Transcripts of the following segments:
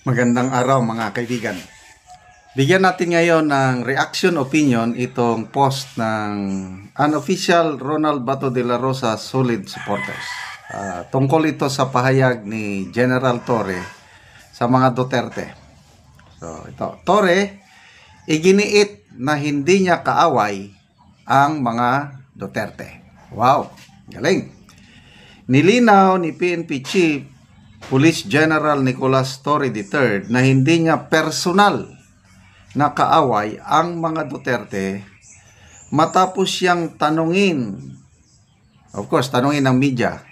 Magandang araw mga kaibigan. Bigyan natin ngayon ng reaction opinion itong post ng unofficial Ronald Bato de la Rosa Solid Supporters. Tungkol ito sa pahayag ni General Torre sa mga Duterte. So ito, Torre, iginiit na hindi niya kaaway ang mga Duterte. Wow, galing. Nilinaw ni PNP Chief Police General Nicolas Torre III na hindi niya personal na kaaway ang mga Duterte matapos siyang tanungin, of course, tanungin ng media,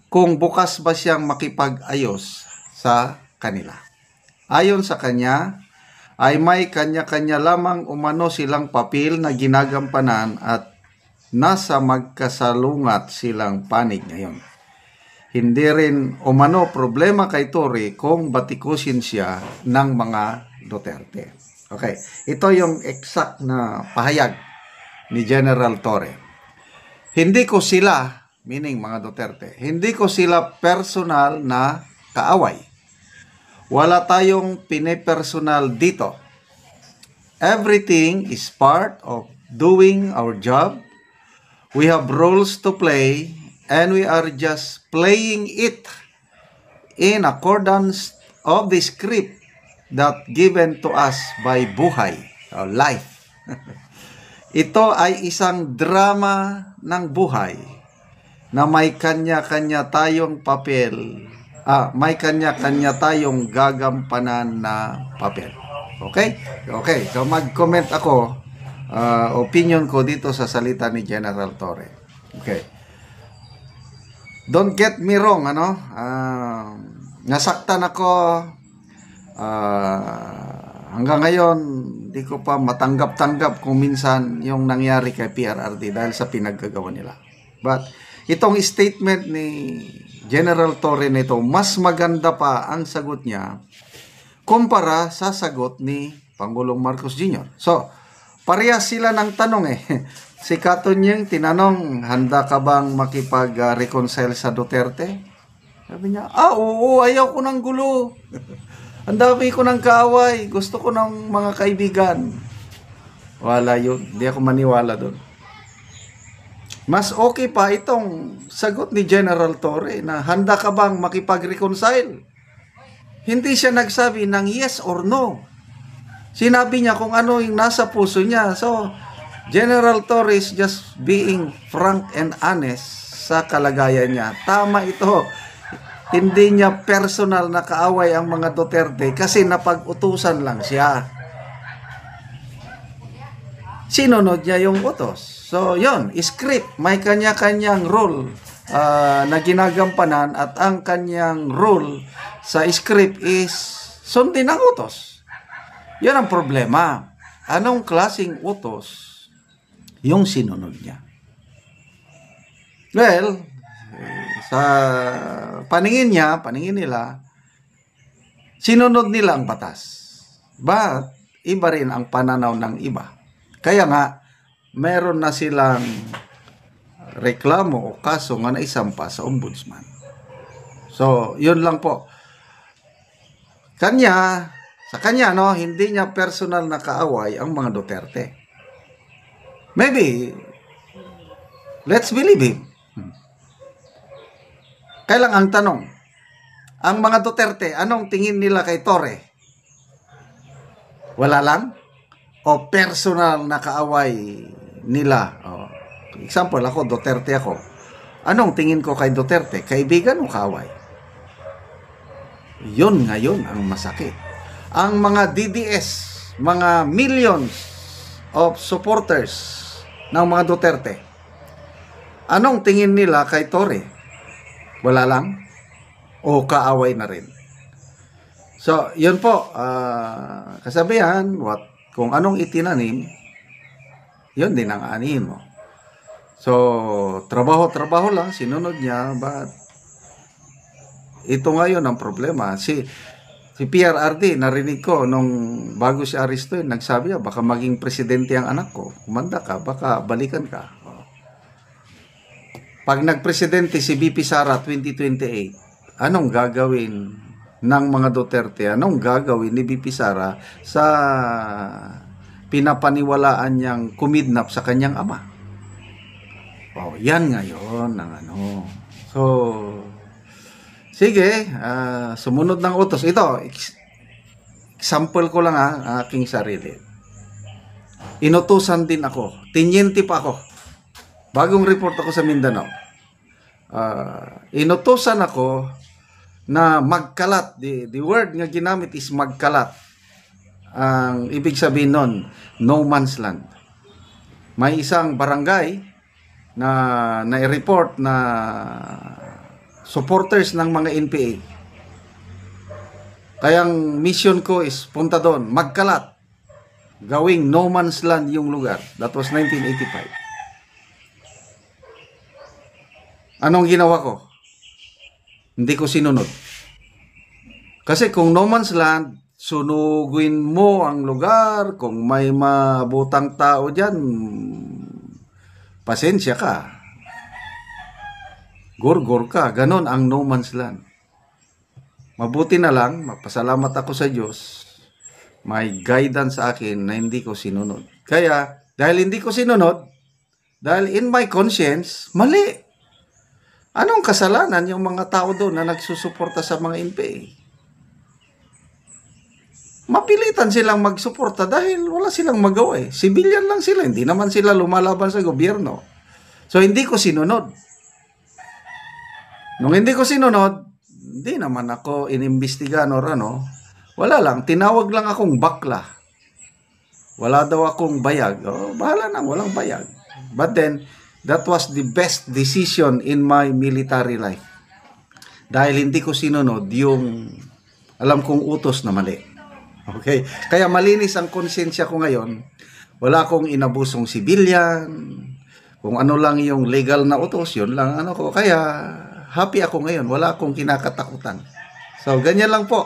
kung bukas ba siyang makipag-ayos sa kanila. Ayon sa kanya, ay may kanya-kanya lamang umano silang papel na ginagampanan at nasa magkasalungat silang panig ngayon. Hindi rin umano problema kay Torre kung batikusin siya ng mga Duterte. Okay, ito yung exact na pahayag ni General Torre. Hindi ko sila, meaning mga Duterte, hindi ko sila personal na kaaway. Wala tayong pinipersonal dito. Everything is part of doing our job. We have roles to play and we are just playing it in accordance of the script that given to us by buhay, or life. Ito ay isang drama ng buhay na may kanya-kanya tayong papel, may kanya-kanya tayong gagampanan na papel. Okay? Okay, so mag-comment ako, opinion ko dito sa salita ni General Torre. Okay. Don't get me wrong, nasaktan ako, hanggang ngayon, di ko pa matanggap-tanggap kung minsan yung nangyari kay PRRD dahil sa pinaggagawa nila. But, itong statement ni General Torre nito, mas maganda pa ang sagot niya kumpara sa sagot ni Pangulong Marcos Jr. So, parehas sila ng tanong Si Katonyeng tinanong, handa ka bang makipag-reconcile sa Duterte? Sabi niya, oo, ayaw ko ng gulo. Ang dami ko ng kaaway. Gusto ko ng mga kaibigan. Wala yun. Hindi ako maniwala doon. Mas okay pa itong sagot ni General Torre na handa ka bang makipag-reconcile? Hindi siya nagsabi ng yes or no. Sinabi niya kung ano yung nasa puso niya. So, General Torre is just being frank and honest sa kalagayan niya. Tama ito. Hindi niya personal na kaaway ang mga Duterte kasi napag-utusan lang siya. Sinunod niya yung utos. So, yon, script. May kanya-kanyang role na ginagampanan at ang kanyang role sa script is sundin ang utos. Yan ang problema. Anong klaseng utos yung sinunod niya? Well, sa paningin nila, sinunod nila ang batas. But, iba rin ang pananaw ng iba. Kaya nga, meron na silang reklamo o kaso nga naisampa sa ombudsman. So, yun lang po. Sa kanya, hindi niya personal na kaaway ang mga Duterte. Maybe, let's believe him. Kailang ang tanong, ang mga Duterte, anong tingin nila kay Torre? Wala lang? O personal na kaaway nila? Example, ako, Duterte ako. Anong tingin ko kay Duterte? Kaibigan o kaaway? Yun ngayon ang masakit. Ang mga DDS, mga millions of supporters ng mga Duterte, anong tingin nila kay Torre? Wala lang? O kaaway na rin? So, yun po, kasabihan, kung anong itinanim, yun din ang aanihin mo. So, trabaho lang, sinunod niya, but ito ngayon ang problema. Si PRRD, narinig ko nung bago si Aristoy, nagsabi niya, baka maging presidente ang anak ko. Kumanda ka, baka balikan ka. Pag nagpresidente si BP Sara 2028, anong gagawin ng mga Duterte, anong gagawin ni VP Sara sa pinapaniwalaan niyang kumidnap sa kanyang ama. Wow, yan ngayon ang ano. So, sige, sumunod ng utos. Ito, example ko lang aking sarili. Inutusan din ako. Tinyente pa ako. Bagong report ako sa Mindanao. Inutusan ako na magkalat. The word nga ginamit is magkalat. Ang ibig sabihin nun, no man's land. May isang barangay na nai-report na supporters ng mga NPA. Kayang mission ko is punta doon, magkalat. Gawing no man's land yung lugar. That was 1985. Anong ginawa ko? Hindi ko sinunod. Kasi kung no man's land, sunugin mo ang lugar, kung may mabutang tao dyan, pasensya ka. Gurgur ka. Ganon ang no man's land. Mabuti na lang, mapasalamat ako sa Diyos, may guidance sa akin na hindi ko sinunod. Kaya, dahil hindi ko sinunod, dahil in my conscience, mali. Anong kasalanan yung mga tao doon na nagsusuporta sa mga NPA? Mapilitan silang magsuporta dahil wala silang magawa eh. Civilian lang sila, hindi naman sila lumalaban sa gobyerno. So, hindi ko sinunod. Nung hindi ko sinunod, hindi naman ako inimbestigan or ano. Wala lang, tinawag lang akong bakla. Wala daw akong bayag. Oh, bahala na, walang bayag. But then, that was the best decision in my military life. Dahil hindi ko sinunod yung alam kong utos na mali. Okay? Kaya malinis ang konsensya ko ngayon. Wala akong inabusong sibilyan. Kung ano lang yung legal na utos, yun lang ano ko. Kaya happy ako ngayon. Wala akong kinakatakutan. So, ganyan lang po.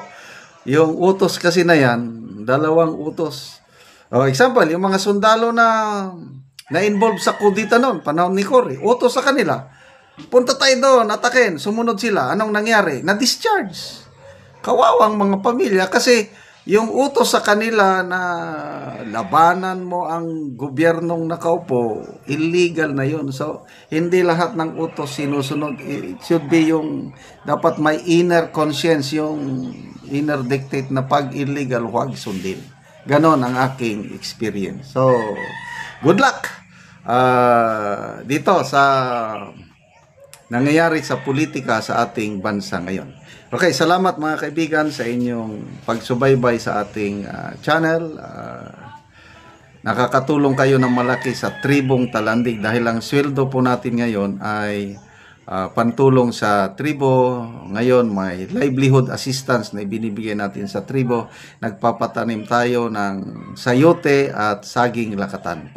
Yung utos kasi na yan, dalawang utos. Example, yung mga sundalo na-involve sa kudita noon, panahon ni Cory, utos sa kanila. Punta tayo doon, atakin, sumunod sila. Anong nangyari? Na-discharge. Kawawang mga pamilya kasi yung utos sa kanila na labanan mo ang gobyernong nakaupo, illegal na yun. So, hindi lahat ng utos sinusunod. It should be yung dapat may inner conscience, yung inner dictate na pag illegal, huwag sundin. Ganon ang aking experience. So, good luck dito sa nangyayari sa politika sa ating bansa ngayon. Okay, salamat mga kaibigan sa inyong pagsubaybay sa ating channel. Nakakatulong kayo ng malaki sa tribong Talandig dahil ang sweldo po natin ngayon ay pantulong sa tribo. Ngayon may livelihood assistance na ibinibigay natin sa tribo. Nagpapatanim tayo ng sayote at saging lakatan.